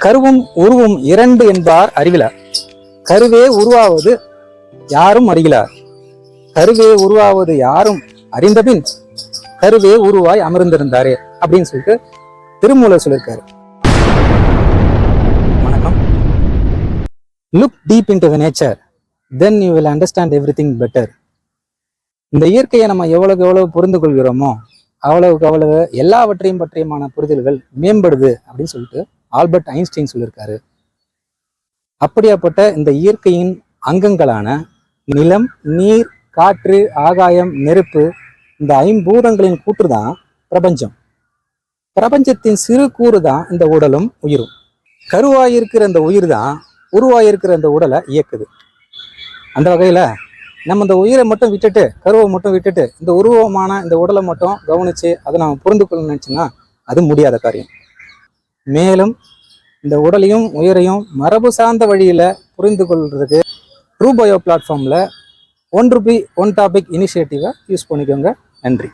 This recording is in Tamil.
கருவும் உருவும் இரண்டு என்பார் அறிவிலார். கருவே உருவாவது யாரும் அறிகிறார். கருவே உருவாவது யாரும் அறிந்தபின் கருவே உருவாய் அமர்ந்திருந்தாரே அப்படின்னு சொல்லிட்டு திருமூலர் சொல்லியிருக்காரு. வணக்கம். Look deep into the nature, then you will understand everything better. இந்த இயற்கையை நம்ம எவ்வளவு புரிந்து கொள்கிறோமோ அவ்வளவுக்கு அவ்வளவு எல்லாவற்றையும் பற்றியமான புரிதல்கள் மேம்படுது அப்படின்னு சொல்லிட்டு ஆல்பர்ட் ஐன்ஸ்டீன் சொல்லியிருக்காரு. அப்படியாப்பட்ட இந்த இயற்கையின் அங்கங்களான நிலம், நீர், காற்று, ஆகாயம், நெருப்பு, இந்த ஐம்பூதங்களின் கூற்று தான் பிரபஞ்சம். பிரபஞ்சத்தின் சிறு கூறு தான் இந்த உடலும் உயிரும். கருவாயிருக்கிற இந்த உயிர் தான் உருவாயிருக்கிற இந்த உடலை இயக்குது. அந்த வகையில நம்ம இந்த உயிரை மட்டும் விட்டுட்டு, கருவை மட்டும் விட்டுட்டு, இந்த உருவமான இந்த உடலை மட்டும் கவனிச்சு அதை நம்ம புரிந்து கொள்ளணும்னு நினைச்சோன்னா அது முடியாத காரியம். மேலும் இந்த உடலையும் உயிரையும் மரபு சார்ந்த வழியில புரிந்து கொள்றதுக்கு ட்ரூ பயோ பிளாட்ஃபார்ம்ல 1 ரூபி 1 டாபிக் இனிஷியேட்டிவை யூஸ் பண்ணிக்கோங்க. நன்றி.